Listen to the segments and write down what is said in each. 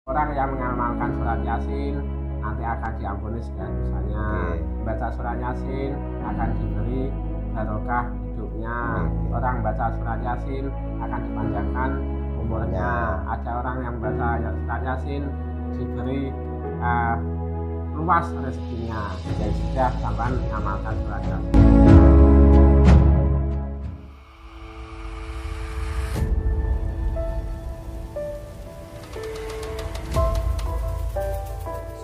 Orang yang mengamalkan surat Yasin nanti akan diampuni segala dosanya. Baca surat Yasin akan diberi barokah hidupnya. Orang baca surat Yasin akan dipanjangkan umurnya. Ada orang yang baca surat Yasin diberi luas rezekinya. Jadi sudah sampai mengamalkan surat Yasin.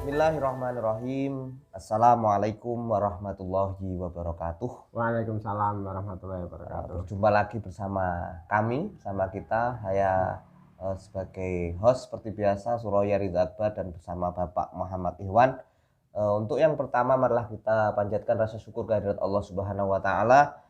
Bismillahirrahmanirrahim. Assalamualaikum warahmatullahi wabarakatuh. Waalaikumsalam warahmatullahi wabarakatuh. Berjumpa lagi bersama kami, sama kita. Saya sebagai host seperti biasa, Suraya Ridha Akbar, dan bersama Bapak Muhammad Ihwan. Untuk yang pertama, marilah kita panjatkan rasa syukur kehadirat Allah Subhanahu wa Ta'ala.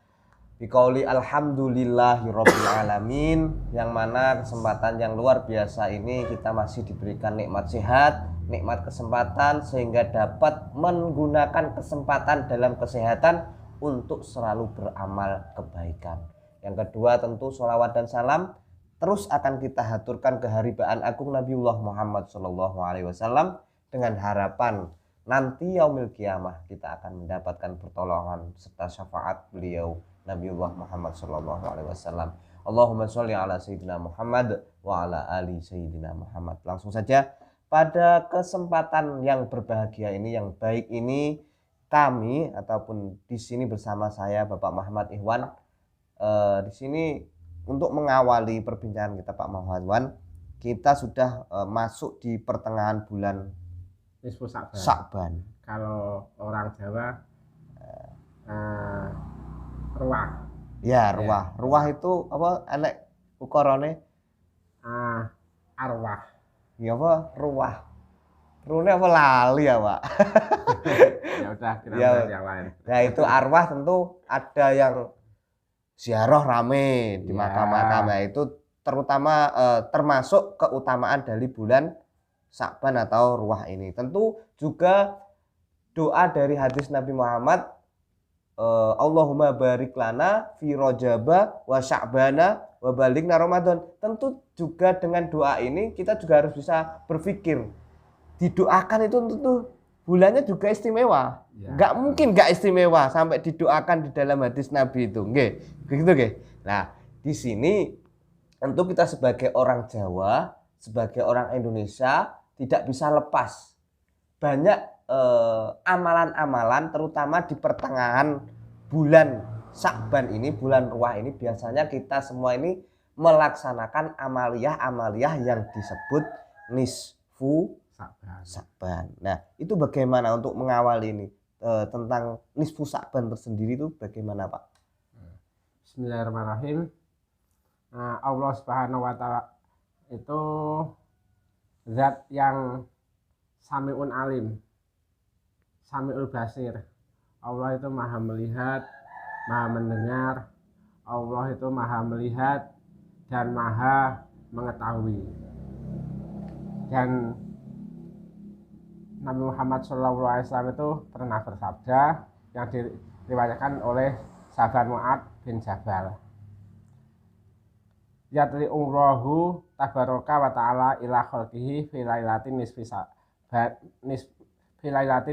Biqauli alhamdulillahirabbil alamin, yang mana kesempatan yang luar biasa ini kita masih diberikan nikmat sehat, nikmat kesempatan, sehingga dapat menggunakan kesempatan dalam kesehatan untuk selalu beramal kebaikan. Yang kedua, tentu sholawat dan salam terus akan kita haturkan keharibaan agung Nabiullah Muhammad SAW, dengan harapan nanti yaumil kiamah kita akan mendapatkan pertolongan serta syafaat beliau Nabiullah Muhammad SAW. Allahumma sholli ala Sayyidina Muhammad wa ala ali Sayyidina Muhammad. Langsung saja, pada kesempatan yang berbahagia ini, yang baik ini, kami ataupun di sini bersama saya Bapak Muhammad Ihwan di sini untuk mengawali perbincangan kita, Pak Muhammad Ihwan. Kita sudah masuk di pertengahan bulan Nisfu Sya'ban. Kalau orang Jawa ruah. Ya, ruah. Ya. Ruah itu apa? Anek ukurane? Arwah. Ya apa? Ruah. Rune apa lali ya, Pak? Ya udah, kita yang lain. Ya itu arwah tentu ada yang ziarah rame di makam-makam. Ya, itu terutama termasuk keutamaan dari bulan Sya'ban atau ruah ini. Tentu juga doa dari hadis Nabi Muhammad, Allahumma barik lana fi Rajaba wa Sya'bana wa balighna Ramadan. Tentu juga dengan doa ini kita juga harus bisa berpikir, didoakan itu tentu bulannya juga istimewa. Enggak mungkin enggak istimewa sampai didoakan di dalam hadis Nabi itu. Nggih, begitu nggih. Nah, di sini tentu kita sebagai orang Jawa, sebagai orang Indonesia tidak bisa lepas banyak amalan-amalan, terutama di pertengahan bulan Sya'ban ini, bulan ruah ini, biasanya kita semua ini melaksanakan amaliyah-amaliyah yang disebut nisfu Sya'ban. Nah, itu bagaimana untuk mengawal ini tentang nisfu Sya'ban tersendiri itu bagaimana, Pak? Bismillahirrahmanirrahim. Allah Subhanahu wa Ta'ala itu zat yang Sami'un alim, Sami'ul basir. Allah itu maha melihat, maha mendengar. Allah itu maha melihat dan maha mengetahui. Dan Nabi Muhammad SAW itu pernah bersabda yang diriwayatkan oleh sahabat Mu'ad bin Jabal, yatli umrohu tabaraka wa ta'ala ila khalqihi fi lailatin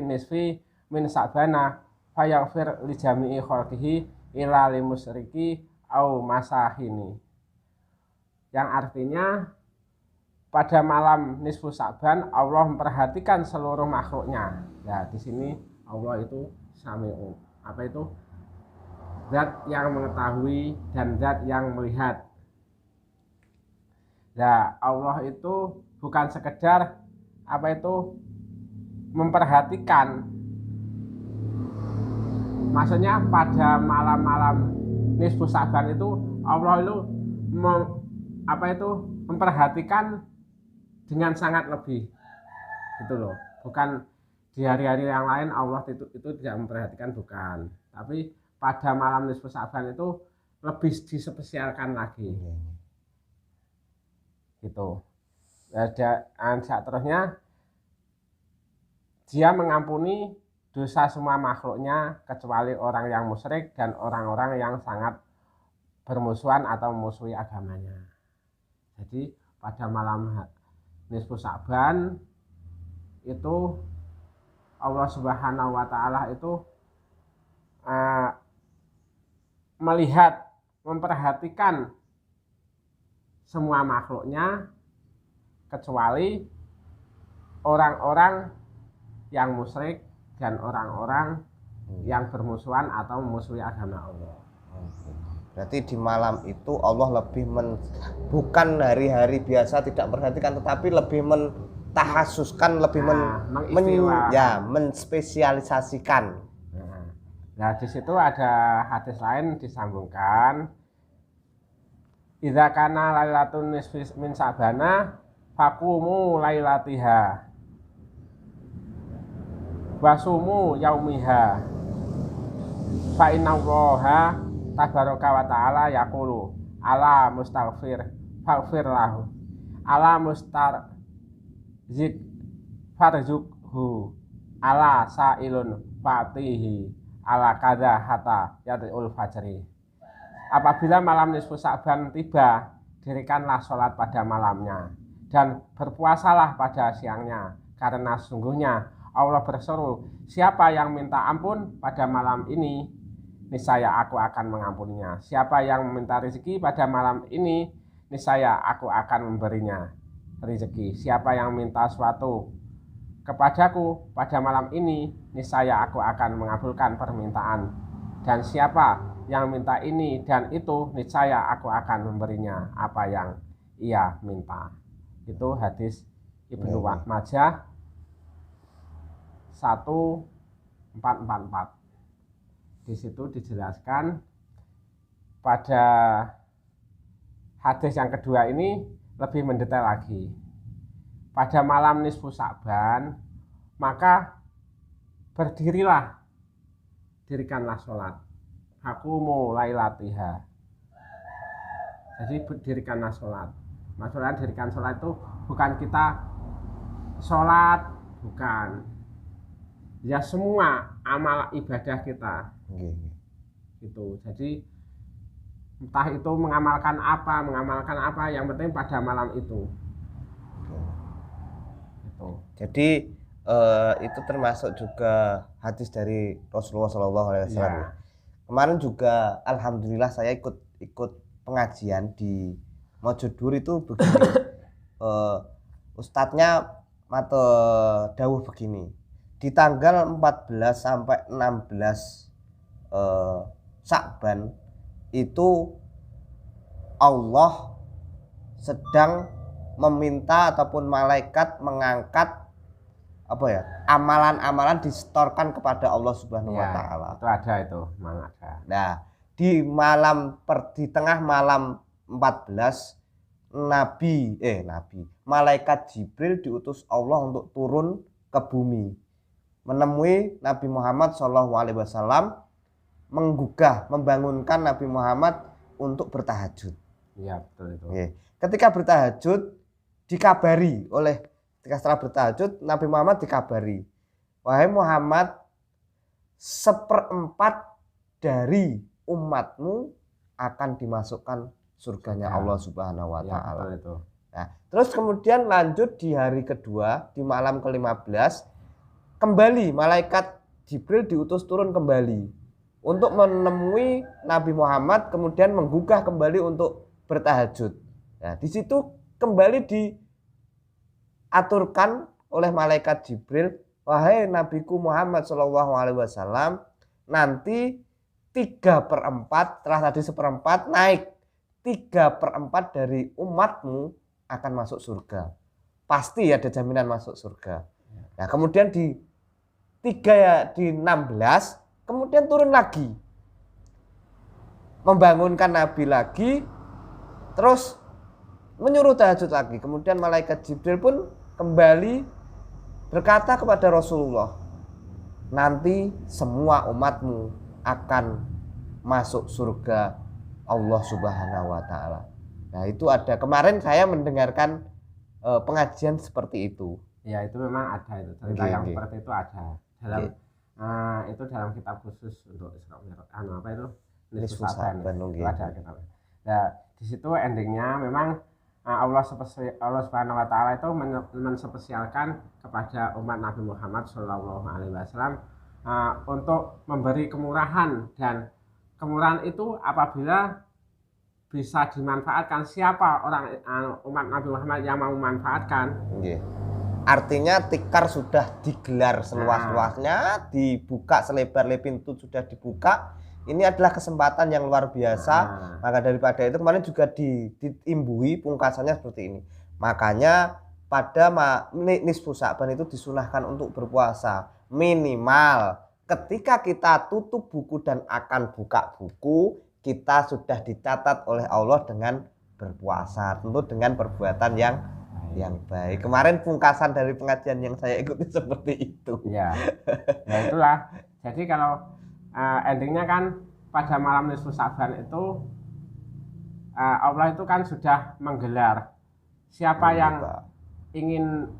nisfi min Sya'bana fayaghfir li jami'i khalqihi ila limusyriki au masahini. Yang artinya pada malam nisfu Sya'ban Allah memperhatikan seluruh makhluknya. Ya, di sini Allah itu Sami'u. Apa itu? Zat yang mengetahui dan zat yang melihat. Nah, Allah itu bukan sekedar apa itu memperhatikan. Maksudnya pada malam-malam nisfu Sya'ban itu Allah itu memperhatikan dengan sangat lebih. Gitu loh. Bukan di hari-hari yang lain Allah itu tidak memperhatikan, bukan. Tapi pada malam nisfu Sya'ban itu lebih dispesialkan lagi. Gitu. Dan seterusnya dia mengampuni dosa semua makhluknya kecuali orang yang musyrik dan orang-orang yang sangat bermusuhan atau memusuhi agamanya. Jadi pada malam nisfu Sa'ban itu Allah Subhanahu wa taala itu melihat, memperhatikan semua makhluknya kecuali orang-orang yang musyrik dan orang-orang yang bermusuhan atau memusuhi agama Allah. Berarti di malam itu Allah lebih bukan hari-hari biasa tidak memperhatikan, tetapi lebih mentahasuskan, lebih menspesialisasikan. Nah, di situ ada hadis lain disambungkan. Idza kana lailatun nisfi min Sa'bana faqumu lailatiha wasumu yaumiha fa innallaha tabaraka wa ta'ala yaqulu ala mustaghfir faghfir lahu ala mustarzik farzuqhu ala sa'ilun fatihi ala kadza hatta yatul fajri. Apabila malam nisfu Sa'ban tiba, dirikanlah sholat pada malamnya dan berpuasalah pada siangnya, karena sungguhnya Allah berseru, siapa yang minta ampun pada malam ini, niscaya aku akan mengampuninya. Siapa yang meminta rezeki pada malam ini, niscaya aku akan memberinya rezeki. Siapa yang minta sesuatu kepadaku pada malam ini, niscaya aku akan mengabulkan permintaan. Dan siapa yang minta ini dan itu, niscaya aku akan memberinya apa yang ia minta. Itu hadis Ibnu Majah 1444. Di situ dijelaskan pada hadis yang kedua ini lebih mendetail lagi. Pada malam nisfu Sa'ban, maka dirikanlah sholat. Hakumu lailatiha. Jadi dirikanlah sholat. Maksudnya dirikan sholat itu bukan kita sholat, bukan. Ya semua amal ibadah kita. Gitu. Jadi entah itu mengamalkan apa, yang penting pada malam itu. Gitu. Jadi itu termasuk juga hadis dari Rasulullah SAW. Ya. Kemarin juga alhamdulillah saya ikut pengajian di Mojodur itu begini. Ustadznya dawuh begini. Di tanggal 14 sampai 16 Sa'ban itu Allah sedang meminta ataupun malaikat mengangkat amalan-amalan disetorkan kepada Allah Subhanahu wa taala. Itu ada itu, memang ada. Nah, di tengah malam 14 malaikat Jibril diutus Allah untuk turun ke bumi, menemui Nabi Muhammad SAW, membangunkan Nabi Muhammad untuk bertahajud. Iya, betul itu. Ketika bertahajud setelah bertahajud, Nabi Muhammad dikabari, wahai Muhammad, 1/4 dari umatmu akan dimasukkan surganya Allah Subhanahu wa taala. Ya, nah, terus kemudian lanjut di hari kedua, di malam ke-15, kembali malaikat Jibril diutus turun kembali untuk menemui Nabi Muhammad, kemudian menggugah kembali untuk bertahajud. Nah, di situ kembali diaturkan oleh malaikat Jibril, wahai Nabiku Muhammad SAW, nanti 3/4, setelah tadi 1/4 naik, 3/4 dari umatmu akan masuk surga. Pasti ada jaminan masuk surga. Nah, kemudian di 16 kemudian turun lagi, membangunkan Nabi lagi, terus menyuruh tahajud lagi. Kemudian malaikat Jibril pun kembali berkata kepada Rasulullah, nanti semua umatmu akan masuk surga Allah Subhanahu wa taala. Nah, itu ada, kemarin saya mendengarkan pengajian seperti itu. Ya, itu memang ada itu. Cerita yang seperti itu ada. Itu dalam kitab khusus untuk Isra Mi'raj. Nisfu Sa'ban. Ada kitab. Nah, di situ endingnya memang Allah Subhanahu wa taala itu menspesialkan kepada umat Nabi Muhammad Shallallahu alaihi wasallam untuk memberi kemurahan, dan kemurahan itu apabila bisa dimanfaatkan. Siapa orang umat Nabi Muhammad yang mau memanfaatkan? Nggih. Artinya tikar sudah digelar seluas-luasnya, dibuka selebar-lebar, pintu sudah dibuka. Ini adalah kesempatan yang luar biasa. Maka daripada itu kemarin juga diimbui pungkasannya seperti ini. Makanya pada nisfu Sya'ban itu disunahkan untuk berpuasa minimal ketika kita tutup buku dan akan buka buku, kita sudah dicatat oleh Allah dengan berpuasa, tentu dengan perbuatan yang baik. Kemarin pungkasan dari pengajian yang saya ikuti seperti itu. Ya, ya itulah. Jadi kalau endingnya kan pada malam nisfu Sya'ban itu Allah itu kan sudah menggelar. Siapa yang ingin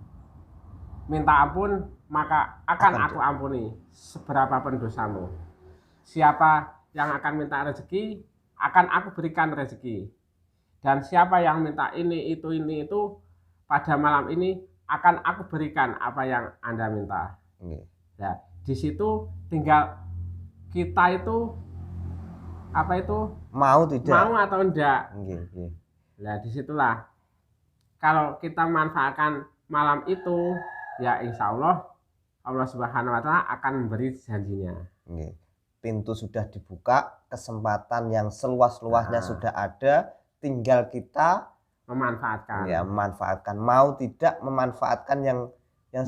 minta ampun, maka akan aku ampuni seberapapun dosamu. Siapa yang akan minta rezeki, akan aku berikan rezeki. Dan siapa yang minta ini itu pada malam ini, akan aku berikan apa yang Anda minta. Ya, di situ tinggal kita itu mau atau enggak. Nah, disitulah kalau kita manfaatkan malam itu, ya insya Allah Allah Subhanahu wa taala akan memberi janjinya. Pintu sudah dibuka, kesempatan yang seluas-luasnya sudah ada, tinggal kita memanfaatkan. Ya, memanfaatkan. Mau tidak memanfaatkan yang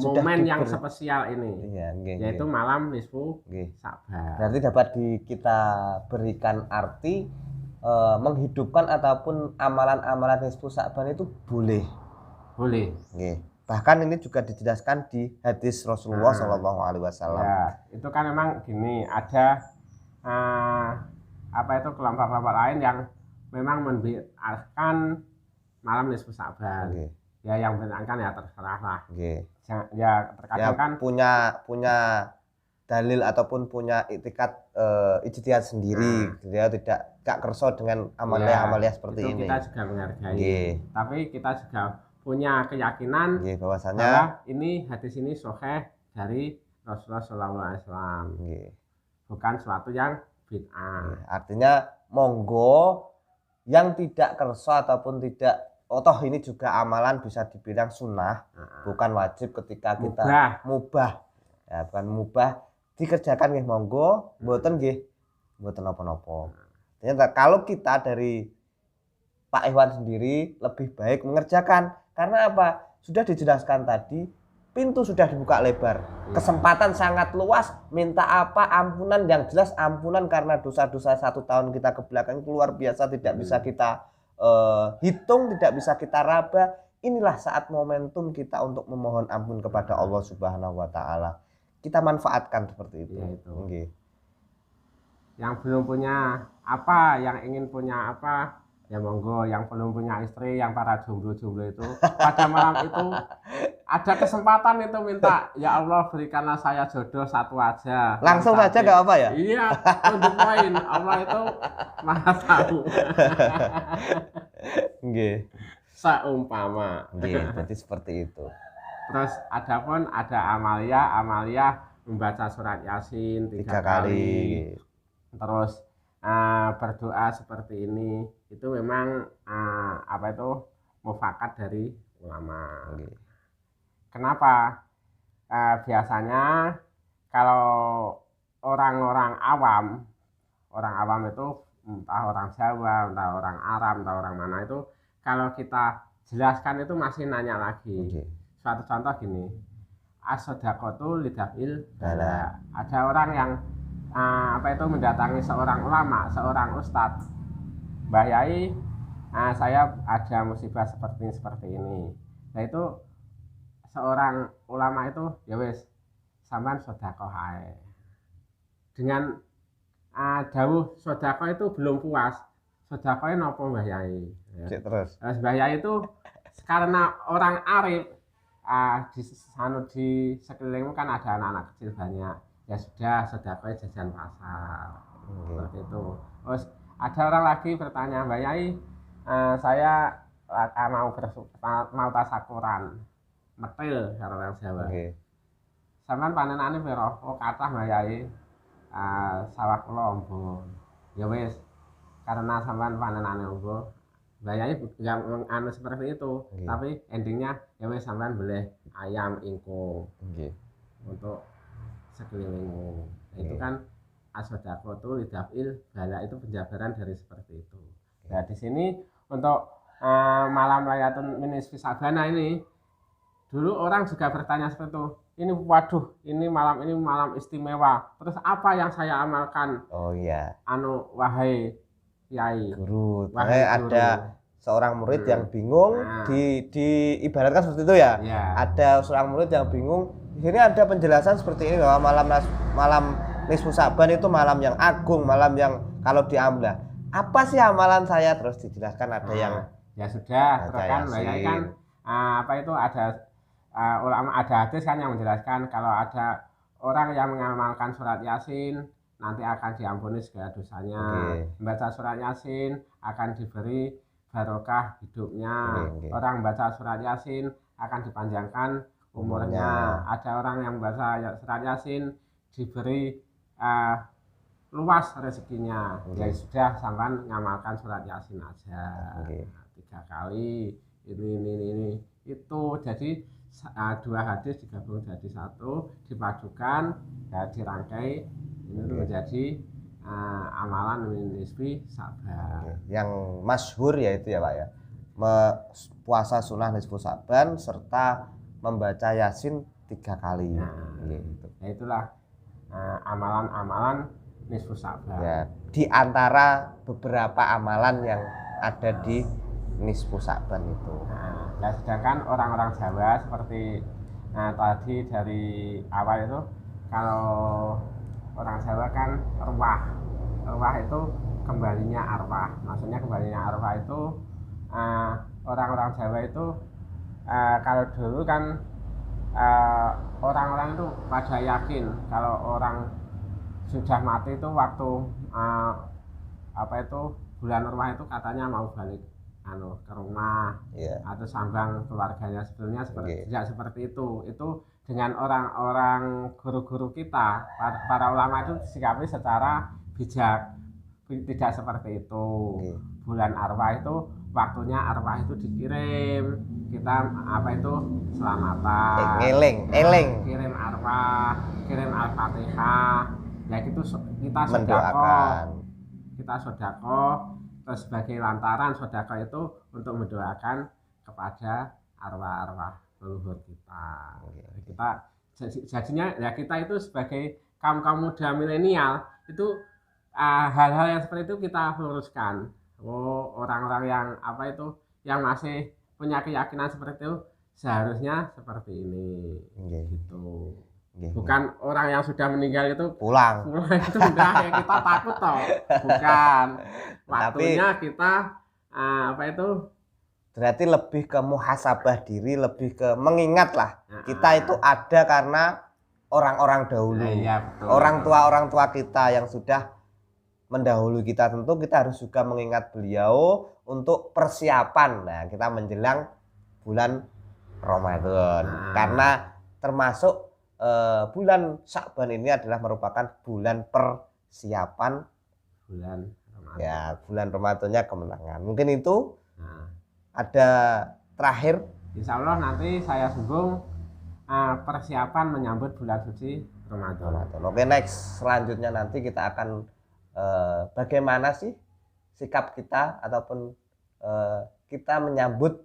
sudah momen yang spesial ini. Yaitu malam nisfu Sya'ban. Berarti dapat kita berikan arti menghidupkan ataupun amalan-amalan nisfu Sya'ban itu boleh. Bahkan ini juga dijelaskan di hadis Rasulullah Shallallahu alaihi wasallam. Ya, itu kan memang gini, ada kelompok-kelompok lain yang memang membid'ahkan malam nisfu Sya'ban. Ya yang menyenangkan ya terserah lah. Ya terkadang kan punya dalil ataupun punya ijtihad sendiri. Dia tidak kerso dengan amalia seperti ini. Kita juga menghargai. Tapi kita juga punya keyakinan bahwasanya ini hadis ini sahih dari Rasulullah SAW. Bukan suatu yang bid'ah. Artinya monggo yang tidak kerso ataupun tidak ini juga amalan bisa dibilang sunnah, bukan wajib ketika kita mubah. Ya, bukan mubah dikerjakan nggih monggo, mboten napa-napa. Ternyata kalau kita dari Pak Iwan sendiri lebih baik mengerjakan. Karena apa? Sudah dijelaskan tadi, pintu sudah dibuka lebar. Kesempatan sangat luas, minta apa? Ampunan, yang jelas ampunan karena dosa-dosa 1 tahun kita ke belakang itu luar biasa, tidak bisa kita hitung, tidak bisa kita raba. Inilah saat momentum kita untuk memohon ampun kepada Allah Subhanahu wa taala. Kita manfaatkan seperti itu. Yang belum punya apa, yang ingin punya apa, ya monggo. Yang belum punya istri, yang para jomblo-jomblo itu pada malam itu ada kesempatan itu minta, ya Allah berikanlah saya jodoh 1 aja. Langsung saja gak apa ya? Iya, untuk poin. Allah itu Maha tahu. Seumpama. Berarti seperti itu. Terus ada Amalia membaca surat Yasin 3 kali. Terus berdoa seperti ini. Itu memang mufakat dari ulama. Kenapa? Biasanya kalau orang awam itu entah orang Jawa, entah orang Arab, entah orang mana itu, kalau kita jelaskan itu masih nanya lagi. Suatu contoh gini, as-shadaqatu lidaf'il bala. Ada orang yang mendatangi seorang ulama, seorang ustadz, Mbah Yai, saya ada musibah seperti ini. Nah itu seorang ulama itu, ya wis sampean sedekah ae. Dengan dawuh sedekah itu belum puas. Sedekahnya napa Mbah Yai? Ya. Terus Mbah Yai itu karena orang arif, di sekelilingmu kan ada anak-anak kecil banyak. Ya sudah, sedekahnya jajan pasar. Seperti itu. Terus ada orang lagi bertanya, Mbah Yai, saya mau tasakuran metil karo orang Jawa. Nggih. Sampeyan panenane pira? Oh kathah mbayahi sawah kula amba. Ya wis, karena sampeyan panenane amba, mbayahi enggak anu seperti itu. Nggih. Tapi endingnya ya wis sampeyan boleh ayam ingkung Nggih. untuk sekelilingmu. Itu Nggih. kan as-shadaqatu lidaf'il bala, itu penjabaran dari seperti itu. Nah, di sini untuk malam Laylatul Nisfi Sa'ban ini dulu orang juga bertanya seperti itu. Ini waduh, ini malam istimewa. Terus apa yang saya amalkan? Oh iya. Wahai Kiai, Guru. wahai guru. Ada seorang murid yang bingung Nah. ibaratkan seperti itu ya. Ya. Ada seorang murid yang bingung. Di sini ada penjelasan seperti ini bahwa malam Nisfu Sa'ban itu malam yang agung, malam yang kalau diambil apa sih amalan saya, terus dijelaskan ada yang ya sudah, terus kan Yasin. banyak kan apa itu ada ulama, ada hadis kan yang menjelaskan kalau ada orang yang mengamalkan surat Yasin nanti akan diampuni segala dosanya. Oke. Membaca surat Yasin akan diberi barokah hidupnya. Oke. Orang baca surat Yasin akan dipanjangkan umurnya. Ada orang yang baca surat Yasin diberi luas rezekinya. Ya sudah, sampean ngamalkan surat Yasin aja. Oke. 3 kali ini itu. Jadi 2 hadis digabung jadi 1, dipadukan, ya dirangkai, ini menjadi amalan Nisfi Sa'ban. Yang masyhur yaitu ya Pak ya, puasa sunnah Nisfu Sa'ban serta membaca Yasin 3 kali. Gitu. Ya itulah amalan-amalan Nisfu Sa'ban. Ya, di antara beberapa amalan yang ada di Nisfu Sa'ban itu. Nah, sedangkan orang-orang Jawa seperti tadi dari awal itu, kalau orang Jawa kan arwah itu kembalinya arwah. Maksudnya kembalinya arwah itu orang-orang Jawa itu kalau dulu kan orang-orang itu pada yakin kalau orang sudah mati itu waktu bulan arwah itu katanya mau balik ke rumah, atau sambang keluarganya. Sebetulnya tidak seperti itu. Itu dengan orang-orang guru-guru kita, para ulama itu disikapi secara bijak, tidak seperti itu. Bulan arwah itu waktunya arwah itu dikirim, kita selamatan, eling kirim arwah, kirim al-fatihah, ya gitu. Kita sedekah, terus sebagai lantaran sedekah itu untuk mendoakan kepada arwah-arwah leluhur kita. Jadinya ya kita itu sebagai kaum muda milenial itu hal-hal yang seperti itu kita luruskan. Orang-orang yang yang masih punya keyakinan seperti itu seharusnya seperti ini. Gitu. Bukan orang yang sudah meninggal itu pulang itu udah ya kita takut toh. Bukan. Waktunya kita berarti lebih ke muhasabah diri, lebih ke mengingat lah. Kita itu ada karena orang-orang dahulu. Orang tua kita yang sudah mendahului kita, tentu kita harus juga mengingat beliau untuk persiapan. Nah, kita menjelang bulan Ramadan. Karena termasuk bulan Sa'ban ini adalah merupakan bulan persiapan bulan Ramadannya kemenangan. Mungkin itu ada terakhir. Insya Allah nanti saya singgung persiapan menyambut bulan suci Ramadan. Oke, next selanjutnya nanti kita akan bagaimana sih sikap kita ataupun kita menyambut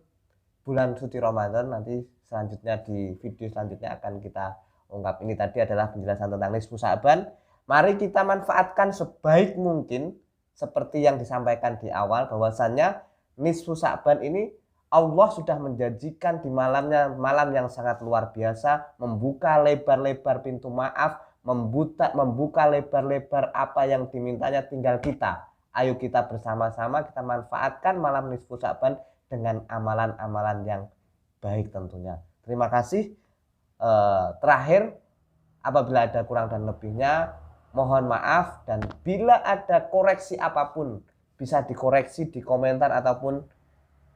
bulan suci Ramadan. Nanti selanjutnya di video selanjutnya akan kita ungkap. Ini tadi adalah penjelasan tentang Nisfu Sa'ban. Mari kita manfaatkan sebaik mungkin seperti yang disampaikan di awal, bahwasannya Nisfu Sa'ban ini Allah sudah menjanjikan di malam yang sangat luar biasa, membuka lebar-lebar pintu maaf, membuka lebar-lebar apa yang dimintanya, tinggal kita. Ayo kita bersama-sama kita manfaatkan malam Nisfu Sa'ban dengan amalan-amalan yang baik tentunya. Terima kasih. Terakhir, apabila ada kurang dan lebihnya mohon maaf, dan bila ada koreksi apapun bisa dikoreksi di komentar ataupun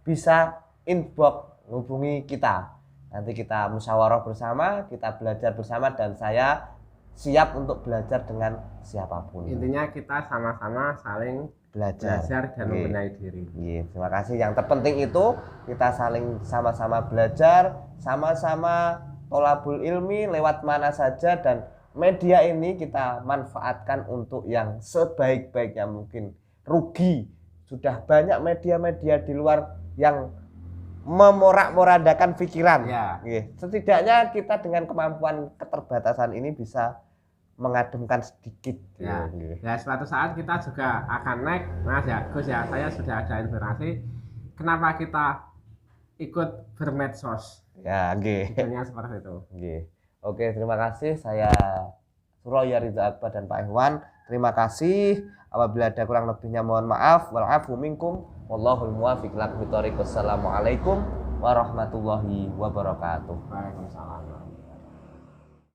bisa inbox, hubungi kita. Nanti kita musyawarah bersama, kita belajar bersama, dan saya siap untuk belajar dengan siapapun. Intinya kita sama-sama saling belajar dan membenahi diri. Terima kasih. Yang terpenting itu kita saling sama-sama belajar, sama-sama tholabul ilmi lewat mana saja, dan media ini kita manfaatkan untuk yang sebaik-baiknya mungkin. Rugi sudah banyak media-media di luar yang memorak-morandakan pikiran. Ya. Setidaknya kita dengan kemampuan keterbatasan ini bisa mengademkan sedikit. Ya. Ya, suatu saat kita juga akan naik, Mas ya, Gus ya. Saya sudah ada informasi kenapa kita ikut bermedsos. Ya, Intinya seperti itu. Oke, terima kasih. Saya Suroya Ridza Akbar dan Pak Ikhwan. Terima kasih. Apabila ada kurang lebihnya mohon maaf. Wal-afu minkum. Wallahul muwaffiq ila aqwamit thoriq. Wassalamualaikum warahmatullahi wabarakatuh. Waalaikumsalam.